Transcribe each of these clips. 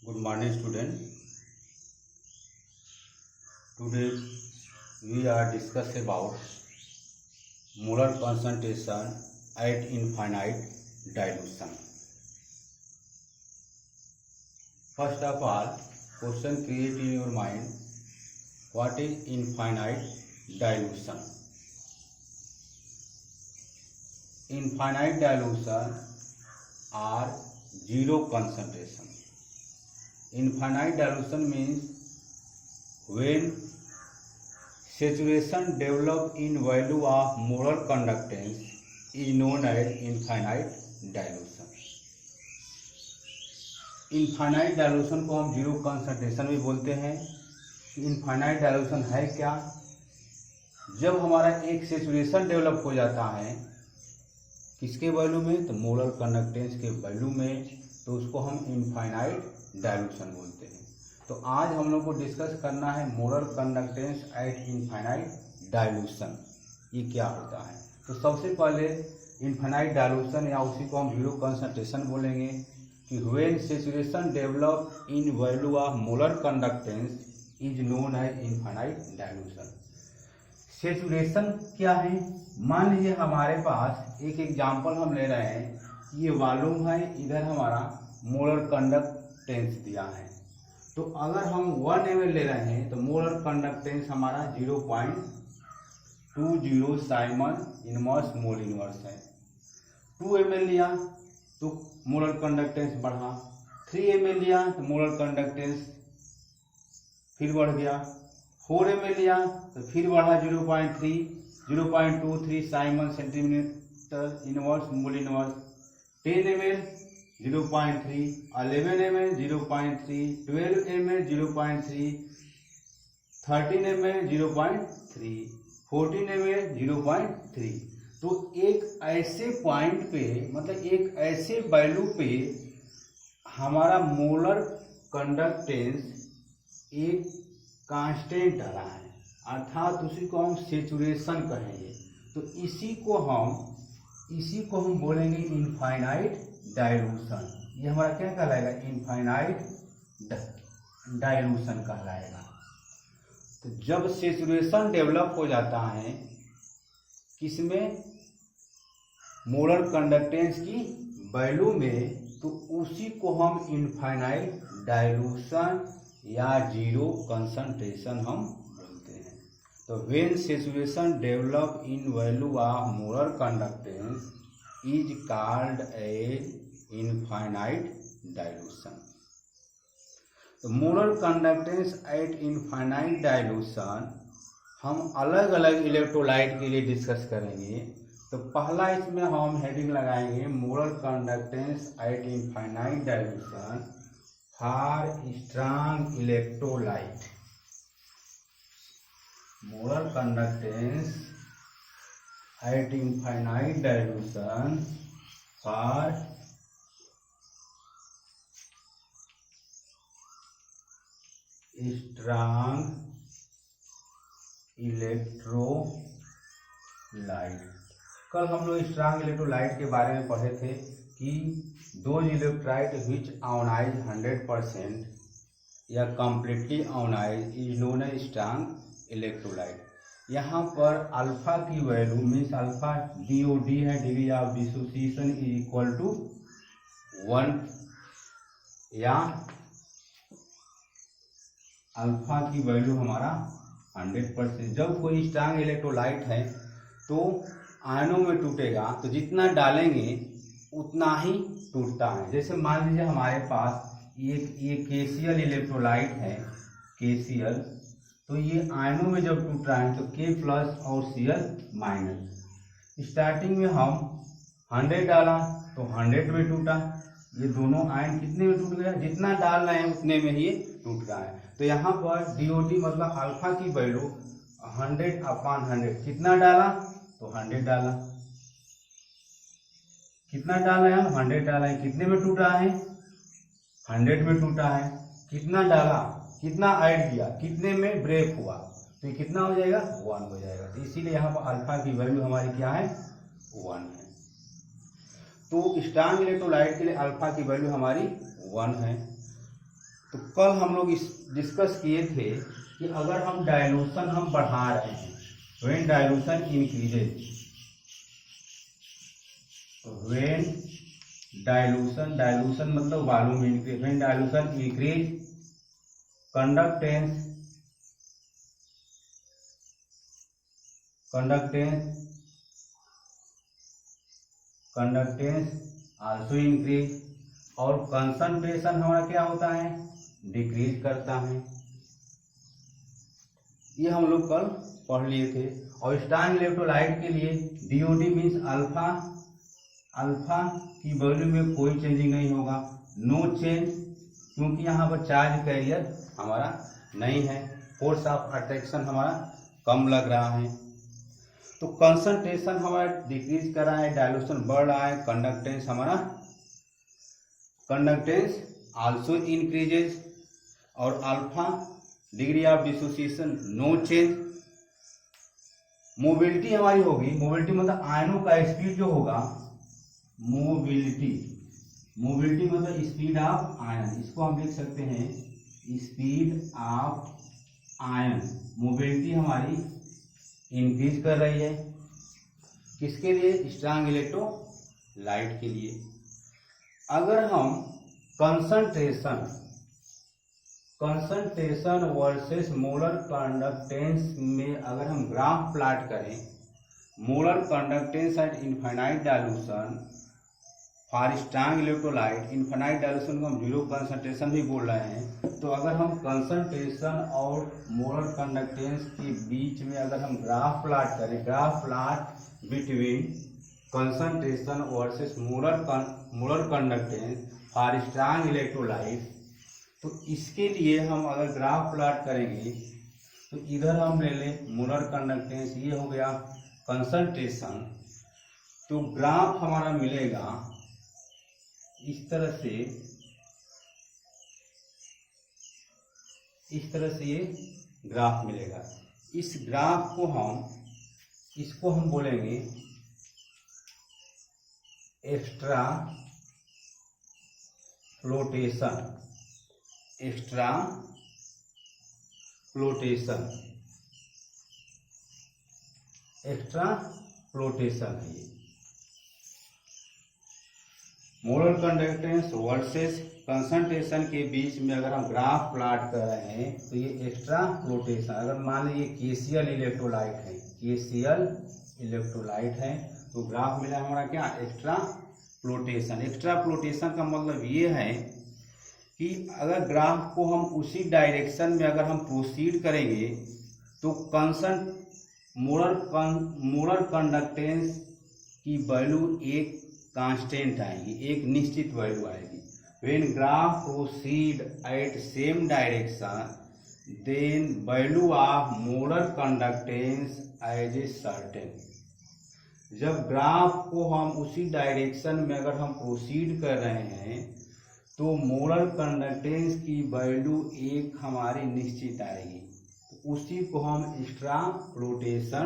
Good morning, student. Today we are discuss about molar concentration at infinite dilution. First of all, question create in your mind: what is infinite dilution? Infinite dilution are zero concentration. Infinite dilution means when saturation develop in value of molar conductance is known as infinite dilution. Infinite dilution को हम zero concentration भी बोलते हैं। Infinite dilution है क्या? जब हमारा एक सैचुरेशन डेवलप हो जाता है किसके वैल्यू में, तो मोलर कंडक्टेंस के वैल्यू में, तो उसको हम इनफाइनाइट डायलूशन बोलते हैं। तो आज हम लोग को डिस्कस करना है molar conductance at infinite dilution, ये क्या होता है। तो सबसे पहले इनफाइनाइट डायलूशन या उसी को हम जीरो कंसंट्रेशन बोलेंगे कि when saturation develop in value of molar conductance is known as infinite dilution. Saturation क्या है? मान लीजिए हमारे पास एक एग्जांपल हम ले रहे हैं, ये वॉल्यूम है, इधर हमारा मोलर कंडक्टेंस दिया है। तो अगर हम 1 ml ले रहे हैं तो मोलर कंडक्टेंस हमारा 0.20 साइमन इनवर्स मोल इनवर्स है। 2 ml लिया तो मोलर कंडक्टेंस बढ़ा, 3 ml लिया तो मोलर कंडक्टेंस फिर बढ़ गया, 4 ml लिया तो फिर बढ़ा 0.23 Simon centimetre inverse mole inverse, 10 ml 0.3, 11 ml 0.3, 12 ml 0.3, 13 ml 0.3, 14 ml 0.3। तो एक ऐसे पॉइंट पे, मतलब एक ऐसे वैल्यू पे हमारा मोलर कंडक्टेंस एक कांस्टेंट डाला है, अर्थात उसी को हम सैचुरेशन कहेंगे। तो इसी को हम बोलेंगे इनफाइनाइट डायलूशन। ये हमारा क्या कहलाएगा? इनफाइनाइट डायलूशन कहलाएगा। तो जब सैचुरेशन डेवलप हो जाता है किसमें? मोलर कंडक्टेंस की वैल्यू में, तो उसी को हम इनफाइनाइट डायलूशन या जीरो कंसंट्रेशन हम बोलते हैं। तो when saturation develop in value of molar conductance is called as infinite dilution. तो molar conductance at infinite dilution हम अलग अलग इलेक्ट्रोलाइट के लिए डिस्कस करेंगे। तो पहला इसमें हम हेडिंग लगाएंगे molar conductance at infinite dilution for strong electrolyte. Molar conductance at infinite dilution for strong electrolyte. कल हम लोग स्ट्रॉन्ग इलेक्ट्रोलाइट के बारे में पढ़े थे कि दो इलेक्ट्रोलाइट विच आयोनाइज 100% या completely ionize is known as strong electrolyte. यहाँ पर अल्फा की वैल्यू मीन्स अल्फा DOD है, degree of dissociation is equal to 1, या अल्फा की वैल्यू हमारा 100%। जब कोई स्ट्रॉन्ग इलेक्ट्रोलाइट है तो आयनों में टूटेगा, तो जितना डालेंगे उतना ही टूटता है। जैसे मान लीजिए हमारे पास ये KCl इलेक्ट्रोलाइट है, KCl, तो ये आयनों में जब टूट रहा है तो K+ और Cl-। स्टार्टिंग में हम 100 डाला तो 100 में टूटा, ये दोनों आयन कितने में टूट गया? जितना डाल रहे हैं उतने में ही टूट रहा है। तो यहाँ पर DOD मतलब अल्फा की वैल्यू 100/100, कितना डाला? तो 100 डाला। कितना डाला है? हम 100 डाला है। कितने में टूटा है? 100 में टूटा है। कितना डाला? कितना ऐड किया? कितने में ब्रेक हुआ? तो ये कितना हो जाएगा? 1 हो जाएगा। तो इसीलिए यहाँ पर अल्फा की वैल्यू हमारी क्या है? 1 है। तो स्ट्रॉन्ग इलेक्ट्रोलाइट के लिए अल्फा की वैल्यू हमारी 1 है। तो कल हम लोग इस डिस्कस किए थे कि अगर हम डाइल्यूशन हम बढ़ा रहे हैं, when dilution increases, when dilution मतलब volume increase, when dilution increase conductance also increase, और कंसंट्रेशन हमारा क्या होता है, डिक्रीज करता है। ये हम लोग कल पढ़ लिए थे। और स्ट्रांग इलेक्ट्रोलाइट के लिए डीओडी मीन्स अल्फा, अल्फा की वैल्यू में कोई चेंजिंग नहीं होगा, नो चेंज, क्योंकि यहाँ पर चार्ज कैरियर हमारा नहीं है, फोर्स ऑफ अट्रैक्शन हमारा कम लग रहा है। तो कंसंट्रेशन हमारा डिक्रीज कर रहा है, डाइल्यूशन बढ़ रहा है, कंडक्टेंस हमारा कंडक्टेंस आल्सो इंक्रीजेज, और alpha degree of dissociation no change. Mobility हमारी होगी, मोबिलिटी मतलब आयनों का स्पीड जो होगा, मोबिलिटी मतलब स्पीड ऑफ आयन, इसको हम लिख सकते हैं स्पीड ऑफ आयन। मोबिलिटी हमारी इंक्रीज कर रही है, किसके लिए, स्ट्रांग इलेक्ट्रोलाइट के लिए। अगर हम कंसंट्रेशन वर्सेस मोलर कंडक्टेंस में अगर हम ग्राफ प्लॉट करें, molar conductance at infinite dilution for strong electrolyte, infinite dilution को हम जीरो कंसंट्रेशन भी बोल रहे हैं। तो अगर हम कंसंट्रेशन और मोलर कंडक्टेंस के बीच में अगर हम ग्राफ प्लॉट करें, graph plot between concentration versus molar conductance for strong electrolyte, तो इसके लिए हम अगर ग्राफ प्लॉट करेंगे तो इधर हम ले लें मोलर कंडक्टेंस, ये हो गया कंसंट्रेशन, तो ग्राफ हमारा मिलेगा इस तरह से ये ग्राफ मिलेगा। इस ग्राफ को इसको हम बोलेंगे एक्स्ट्रा फ्लोटेशन, है ये। मोलर कंडक्टेंस वर्सेस कंसंट्रेशन के बीच में अगर हम ग्राफ प्लॉट कर रहे हैं तो ये एक्स्ट्रा फ्लोटेशन, अगर मान लीजिए केसीएल इलेक्ट्रोलाइट है, तो ग्राफ मिला हमारा क्या, एक्स्ट्रा फ्लोटेशन। एक्स्ट्रा फ्लोटेशन का मतलब ये है कि अगर ग्राफ को हम उसी डायरेक्शन में अगर हम प्रोसीड करेंगे तो मोलर कंडक्टेंस की वैल्यू एक कांस्टेंट आएगी, एक निश्चित वैल्यू आएगी। When graph proceed at same direction then value of molar conductance as a certain. जब ग्राफ को हम उसी डायरेक्शन में अगर हम प्रोसीड कर रहे हैं तो मोलर कंडक्टेंस की वैल्यू एक हमारी निश्चित आएगी, तो उसी को हम एक्स्ट्रा फ्लोटेशन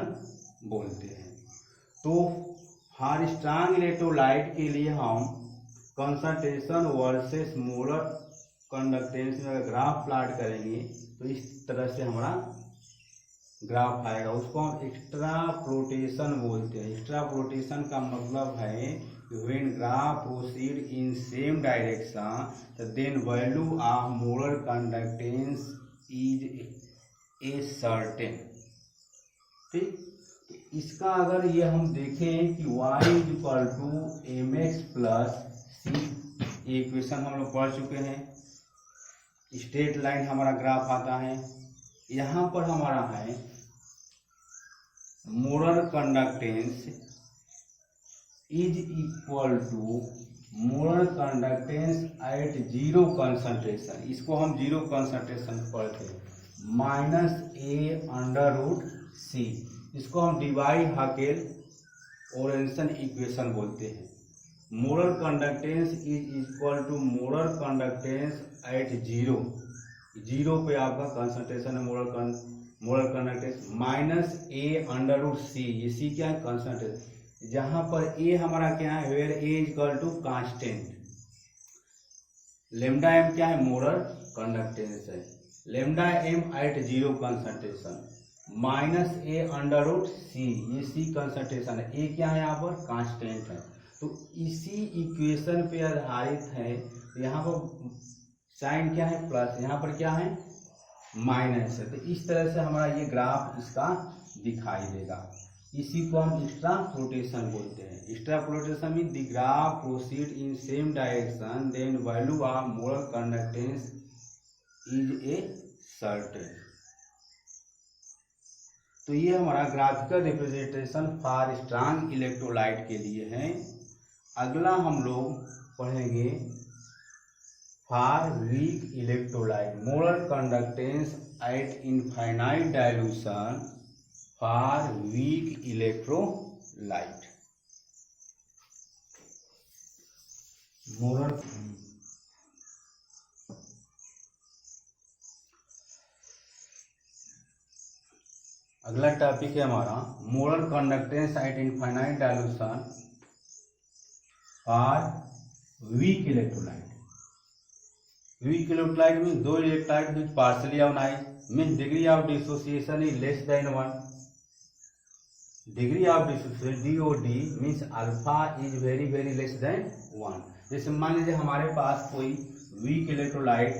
बोलते हैं। तो फॉर स्ट्रांग इलेक्ट्रोलाइट के लिए हम कंसंट्रेशन वर्सेस मोलर कंडक्टेंस में अगर ग्राफ प्लॉट करेंगे तो इस तरह से हमारा ग्राफ आएगा, उसको हम एक्स्ट्रा फ्लोटेशन बोलते हैं। एक्स्ट्रा फ्लोटेशन का मतलब है when graph proceed in same direction then value of molar conductance is a certain. ठीक, इसका अगर ये हम देखें कि y is equal to M X plus C, ये इक्वेशन हम लोग पढ़ चुके हैं। स्ट्रेट लाइन हमारा ग्राफ आता है, यहाँ पर हमारा है molar conductance is equal to molar conductance at zero concentration, इसको हम जीरो कंसंट्रेशन पढ़ते हैं, minus A under root C, इसको हम डिवाई हाकेल ओरेंसन इक्वेशन बोलते हैं। Molar conductance is equal to molar conductance at zero, zero पे आपका कंसंट्रेशन है molar conductance, minus A under root C, ये सी क्या है, कंसंट्रेशन, जहां पर ए हमारा क्या है, where A is equal to constant, lambda M क्या है, मोलर कंडक्टेंस है, lambda M at zero concentration minus A under root C, ये सी कंसंट्रेशन है, ए क्या है यहाँ पर कांस्टेंट है। तो इसी इक्वेशन पे आधारित है, यहाँ पर साइन क्या है प्लस, यहाँ पर क्या है माइनस है। तो इस तरह से हमारा ये ग्राफ इसका दिखाई देगा, इसी को हम एक्सट्रापोलेशन बोलते हैं। Extrapolation mean the graph proceed in same direction then value of molar conductance is a certain. तो ये हमारा graphical representation for strong electrolyte के लिए है। अगला हम लोग पढ़ेंगे for weak electrolyte, molar conductance at infinite dilution for weak electrolyte. Molar अगला टॉपिक है हमारा molar conductance at infinite dilution for weak electrolyte. Weak electrolyte means those electrolyte which partially ionised means degree of dissociation is less than 1। Degree of dissociation DOD means alpha is very very less than 1। जैसे मान लीजिए हमारे पास कोई week electrolyte,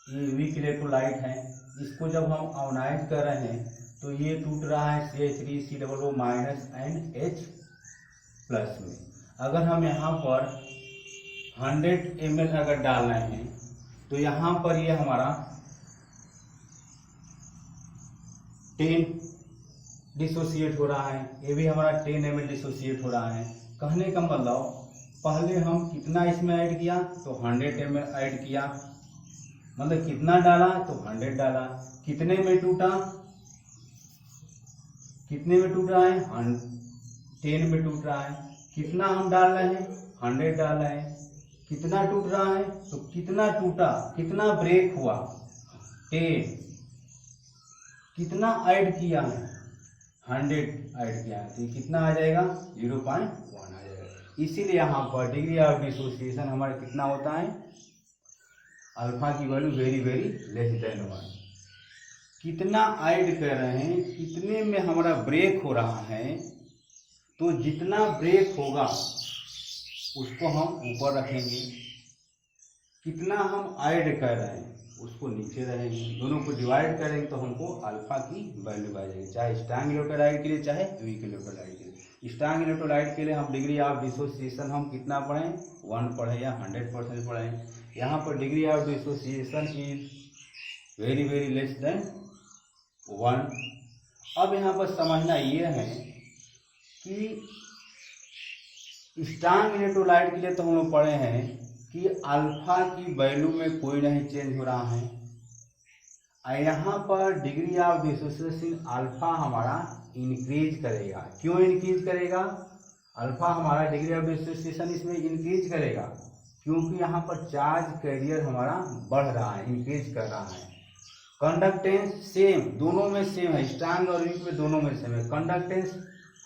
ये weak electrolyte है, इसको जब हम आयोनाइज कर रहे हैं तो ये टूट रहा है CH3COO minus and H plus में। अगर हम यहाँ पर 100 ml अगर डाल रहे हैं तो यहाँ पर ये हमारा 10 डिसोसिएट हो रहा है, ये भी हमारा 10 ml डिसोसिएट हो रहा है। कहने का मतलब पहले हम कितना इसमें ऐड किया तो 100 ml ऐड किया, मतलब कितना डाला तो 100 डाला, कितने में टूटा, कितने में टूट रहा है 10 में टूट रहा है। कितना हम डाल रहे हैं 100 डाल रहे हैं, कितना टूट रहा है तो कितना टूटा, कितना ब्रेक हुआ 10, कितना ऐड किया है 100 ऐड किया है, तो कितना आ जाएगा 0.1 आ जाएगा। इसीलिए यहाँ पर डिग्री ऑफ डिसोसिएशन हमारा कितना होता है, अल्फा की value very very less than 1। कितना ऐड कर रहे हैं, कितने में हमारा ब्रेक हो रहा है, तो जितना ब्रेक होगा उसको हम ऊपर रखेंगे, कितना हम ऐड कर रहे हैं उसको नीचे रहेंगे, दोनों को डिवाइड करेंगे तो हमको अल्फा की वैल्यू आ जाएगी, चाहे स्ट्रॉन्ग इलेक्ट्रोलाइट के लिए चाहे वीक इलेक्ट्रोलाइट के लिए। स्ट्रॉन्ग इलेक्ट्रोलाइट के लिए हम डिग्री ऑफ डिसोसिएशन हम कितना पढ़ें 1 पढ़ें या 100% पढ़ें। यहाँ पर degree of dissociation is very very less than 1। अब यहाँ पर समझना ये है कि स्ट्रॉन्ग इलेक्ट्रोलाइट के लिए तो हम लोग पढ़े हैं कि अल्फा की वैल्यू में कोई नहीं चेंज हो रहा है, और यहाँ पर डिग्री ऑफ डिसोसिएशन अल्फा हमारा इंक्रीज करेगा। क्यों इंक्रीज करेगा, अल्फा हमारा डिग्री ऑफ डिसोसिएशन इसमें इंक्रीज करेगा क्योंकि यहाँ पर चार्ज कैरियर हमारा बढ़ रहा है, इंक्रीज कर रहा है। कंडक्टेंस सेम, दोनों में सेम है, स्ट्रॉन्ग और वीक में दोनों में सेम है। Conductance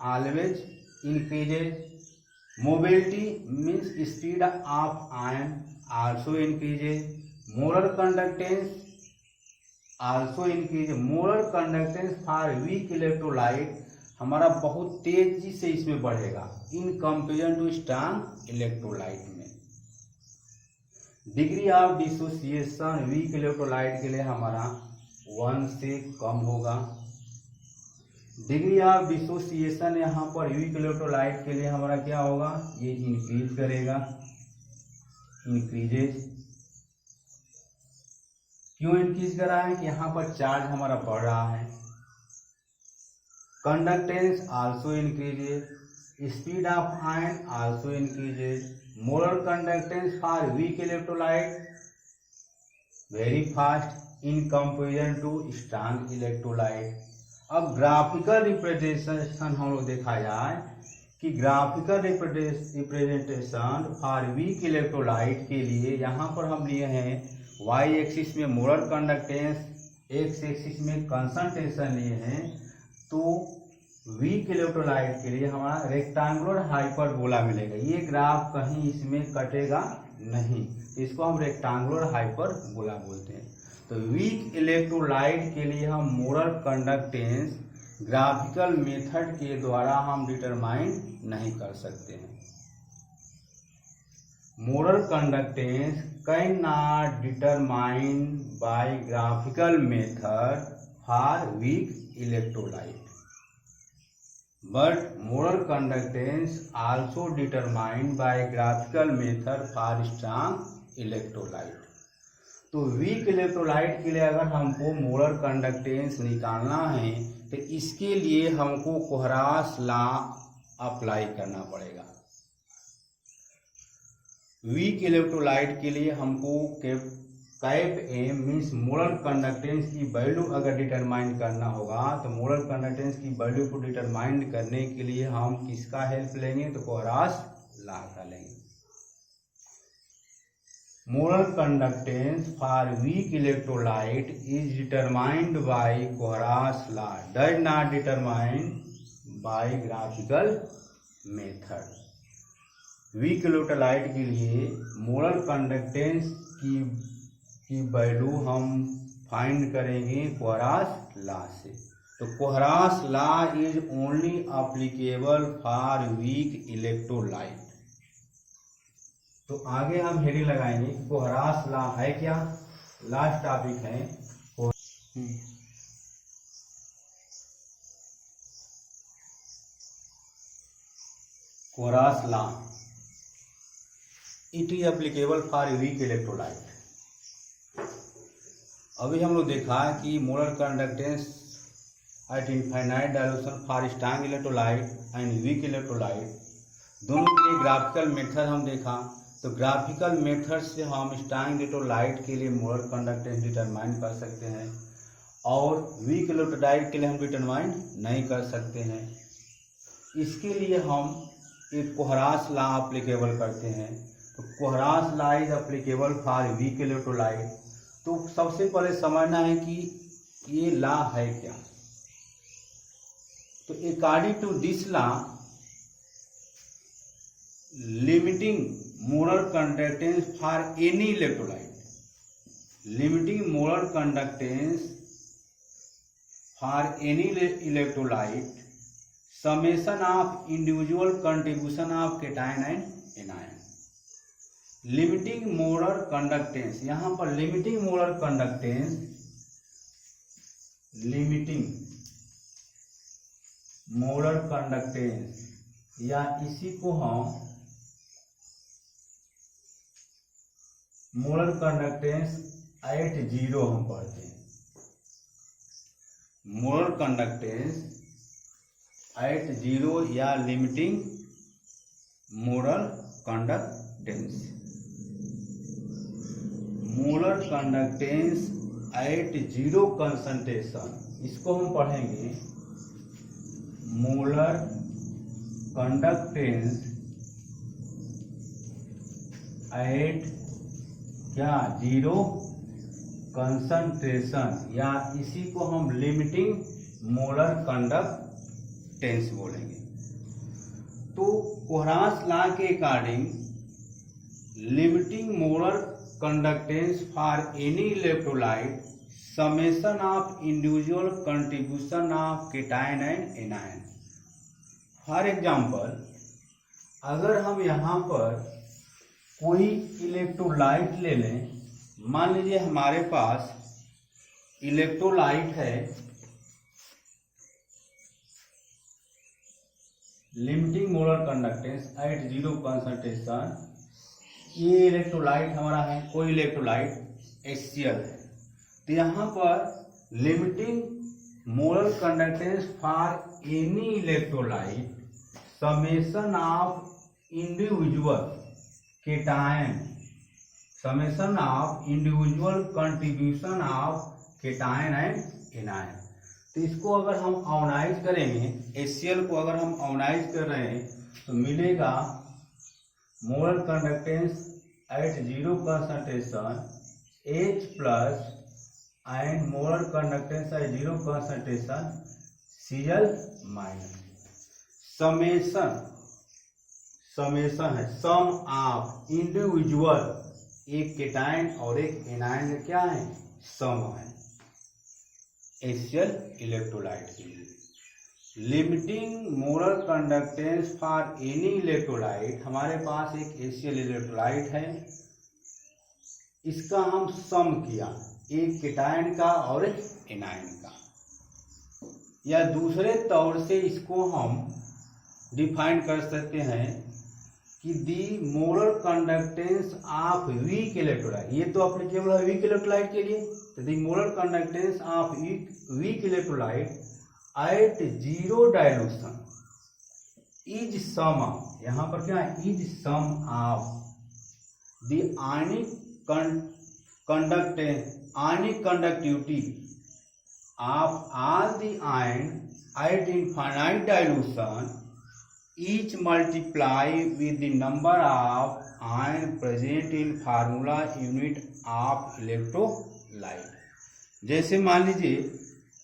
always increases, mobility means speed of ion also increases, molar conductance also increases. Molar conductance for weak electrolyte हमारा बहुत तेजी से इसमें बढ़ेगा in comparison to strong electrolyte में। Degree of dissociation weak electrolyte के लिए हमारा 1 से कम होगा। डिग्री ऑफ डिसोसिएशन यहाँ पर वीक इलेक्ट्रोलाइट के लिए हमारा क्या होगा, ये इंक्रीज करेगा, इंक्रीजेज। क्यों इंक्रीज कर रहा है कि यहाँ पर चार्ज हमारा बढ़ रहा है। Conductance also increases, speed of ion also increases, molar conductance for weak electrolyte very fast in comparison to strong electrolyte. अब ग्राफिकल रिप्रेजेंटेशन हम लोग देखा जाए कि graphical representation for weak electrolyte के लिए यहाँ पर हम लिए हैं वाई एक्सिस में मोलर कंडक्टेंस, एक्स एक्सिस में कंसंट्रेशन लिए हैं। तो वीक इलेक्ट्रोलाइट के लिए हमारा रेक्टेंगुलर हाइपरबोला मिलेगा। ये ग्राफ कहीं इसमें कटेगा नहीं, इसको हम रेक्टेंगुलर हाइपरबोला बोलते हैं। तो वीक इलेक्ट्रोलाइट के लिए हम मोलर कंडक्टेंस ग्राफिकल मेथड के द्वारा हम डिटरमाइन नहीं कर सकते हैं। Molar conductance can not determine by graphical method for weak electrolyte, but molar conductance also determined by graphical method for strong electrolyte। तो वीक इलेक्ट्रोलाइट के लिए अगर हमको मोलर कंडक्टेंस निकालना है तो इसके लिए हमको कोहरास लॉ अप्लाई करना पड़ेगा। वीक इलेक्ट्रोलाइट के लिए हमको cap M means molar conductance की वैल्यू अगर डिटरमाइन करना होगा तो मोलर कंडक्टेंस की वैल्यू को डिटरमाइन करने के लिए हम किसका हेल्प लेंगे, तो कोहरास लॉ का लेंगे। Molar conductance for weak electrolyte is determined by Kohlrausch law, does not determine by graphical method. Weak electrolyte के लिए मोलर कंडक्टेंस की वैल्यू हम फाइंड करेंगे कोहरास लॉ से। तो Kohlrausch law is only applicable for weak electrolyte. तो आगे हम हेडिंग लगाएंगे कोहरास लॉ है क्या। लास्ट टॉपिक है Kohlrausch law, it is applicable for weak electrolyte. अभी हम लोग देखा कि molar conductance at infinite dilution for strong electrolyte and weak electrolyte, दोनों के लिए ग्राफिकल मेथड हम देखा। तो ग्राफिकल मेथड से हम स्ट्रॉन्ग इलेक्ट्रोलाइट के लिए मोलर कंडक्टेंस डिटरमाइन कर सकते हैं और वीक इलेक्ट्रोलाइट के लिए हम डिटरमाइन नहीं कर सकते हैं। इसके लिए हम एक कोहरास लॉ एप्लीकेबल करते हैं। तो Kohlrausch law is applicable for weak electrolyte. तो सबसे पहले समझना है कि ये लॉ है क्या। तो according to this law limiting molar conductance for any electrolyte, limiting molar conductance for any electrolyte summation of individual contribution of cation and anion. Limiting molar conductance, यहां पर limiting molar conductance, limiting molar conductance या इसी को हम molar conductance at zero हम पढ़ते हैं। Molar conductance at zero या limiting molar conductance, molar conductance at zero concentration, इसको हम पढ़ेंगे मोलर कंडक्टेंस एट क्या जीरो कंसंट्रेशन या इसी को हम लिमिटिंग मोलर कंडक्टेंस बोलेंगे। तो कोहरास लॉ के according limiting molar conductance for any electrolyte summation of individual contribution of cation and anion. For example, अगर हम यहाँ पर कोई इलेक्ट्रोलाइट ले लें, मान लीजिए हमारे पास इलेक्ट्रोलाइट है limiting molar conductance at zero concentration, ये इलेक्ट्रोलाइट हमारा है, कोई इलेक्ट्रोलाइट HCl है। तो यहाँ पर limiting molar conductance for any electrolyte summation of individual cation, summation of individual contribution of cation and anion. तो इसको अगर हम ऑनाइज करेंगे, HCl को अगर हम ऑनाइज कर रहे हैं तो मिलेगा molar conductance at zero concentration H plus and molar conductance at zero concentration Cl minus. Summation है, सम ऑफ इंडिविजुअल, एक केटाइन और एक एनायन का क्या है, सम है HCl इलेक्ट्रोलाइट के लिए। Limiting molar conductance for any electrolyte, हमारे पास एक HCl इलेक्ट्रोलाइट है, इसका हम सम किया, एक केटाइन का और एक एनायन का, या दूसरे तौर से इसको हम डिफाइन कर सकते हैं कि the molar conductance of weak electrolyte, ये तो एप्लीकेबल है वीक इलेक्ट्रोलाइट के लिए, तो the molar conductance of weak electrolyte at zero dilution is sum of, यहाँ पर क्या है, is sum of the ionic conductivity of all the ion at infinite dilution each multiply with the number of ion present in formula unit of electrolyte। जैसे मान लीजिए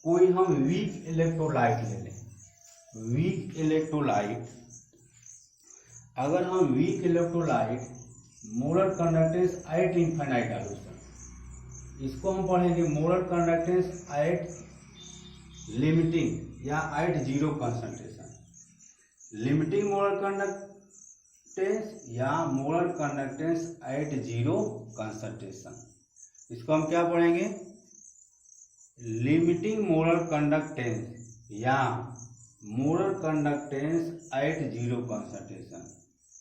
कोई हम weak electrolyte ले लें, वीक इलेक्ट्रोलाइट, अगर हम weak electrolyte molar conductance at infinite dilution, इसको हम पढ़ेंगे मोलर कंडक्टेंस एट लिमिटिंग या at zero concentration, limiting molar conductance या molar conductance at zero concentration, इसको हम क्या पढ़ेंगे, लिमिटिंग मोलर कंडक्टेंस या molar conductance at zero concentration,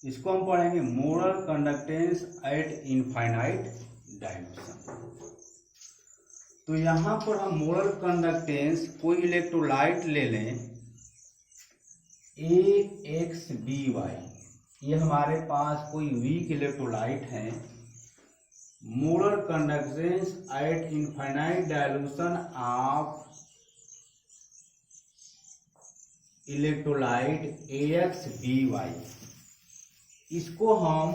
इसको हम पढ़ेंगे molar conductance at infinite dilution. तो यहाँ पर हम मोलर कंडक्टेंस कोई इलेक्ट्रोलाइट ले लें AXBY, ये हमारे पास कोई वीक इलेक्ट्रोलाइट है, molar conductance at infinite dilution of electrolyte AXBY, इसको हम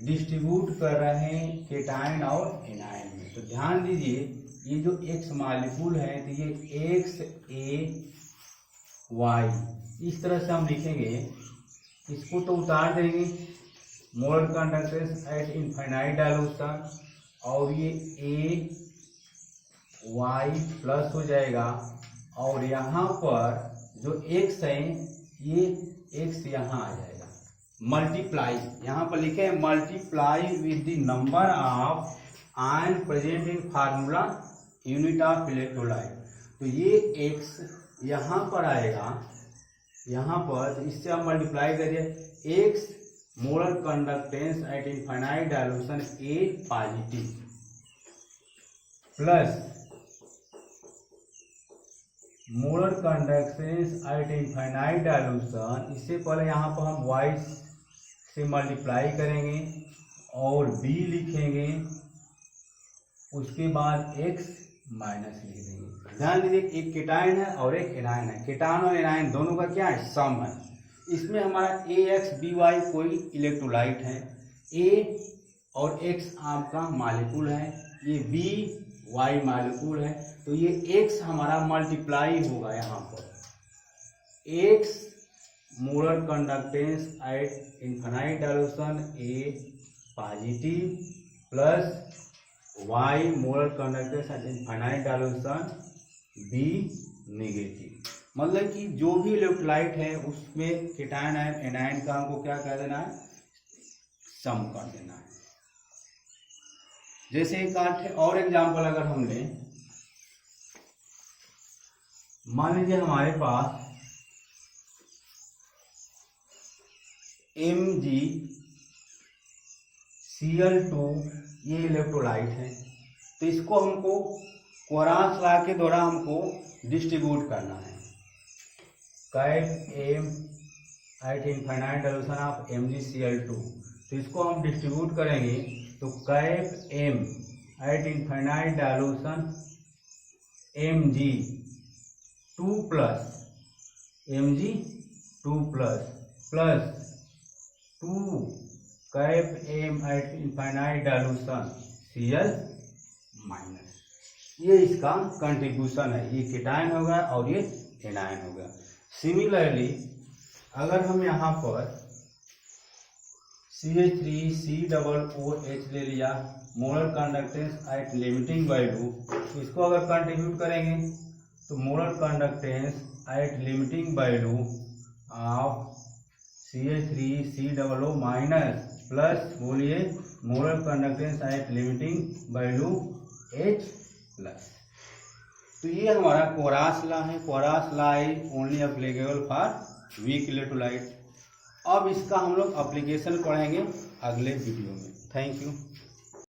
डिस्ट्रीब्यूट कर रहे हैं केटाइन और एनायन में। तो ध्यान दीजिए ये जो X मॉलिक्यूल है तो ये XAY इस तरह से हम लिखेंगे, इसको तो उतार देंगे molar conductance at infinite dilution, और ये AY प्लस हो जाएगा, और यहाँ पर जो X है ये X यहाँ आ जाएगा, मल्टीप्लाई, यहाँ पर लिखे हैं multiply with the number of ion present in formula unit of electrolyte. तो ये X यहाँ पर आएगा, यहाँ पर इससे आप मल्टीप्लाई करिए, X molar conductance at infinite dilution A positive plus molar conductance at infinite dilution, इससे पहले यहाँ पर हम Y से मल्टीप्लाई करेंगे और B लिखेंगे, उसके बाद X माइनस लिख देंगे। ध्यान दीजिए एक केटाइन है और एक एनायन है, केटाइन और एनायन दोनों का क्या है, सम है। इसमें हमारा AXBY कोई इलेक्ट्रोलाइट है, A और X आपका मॉलिक्यूल है, ये BY मॉलिक्यूल है, तो ये X हमारा मल्टीप्लाई होगा यहाँ पर, X molar conductance at infinite dilution A positive plus Y molar conductance at infinite dilution B negative. मतलब कि जो भी इलेक्ट्रोलाइट है उसमें केटाइन आयन एनायन का हमको क्या कर देना है, सम कर देना है। जैसे एक और एग्जांपल अगर हम लें, मान लीजिए हमारे पास MgCl2 ये इलेक्ट्रोलाइट है, तो इसको हमको कोरास लॉ के द्वारा हमको डिस्ट्रीब्यूट करना है, cap M eight infinite dilution of MgCl2, तो इसको हम डिस्ट्रीब्यूट करेंगे, तो cap M eight infinite dilution Mg2 plus 2 cap M eight infinite dilution Cl minus, ये इसका कंट्रीब्यूशन है, ये केटाइन होगा और ये एनायन होगा। सिमिलरली अगर हम यहाँ पर CH3COOH ले लिया, molar conductance at limiting value, इसको अगर कंट्रीब्यूट करेंगे तो molar conductance at limiting value of CH3COO minus plus बोलिए molar conductance at limiting value H plus. तो ये हमारा कोरास लॉ है। Kohlrausch law is only applicable for weak electrolyte. अब इसका हम लोग एप्लीकेशन पढ़ेंगे अगले वीडियो में। Thank you.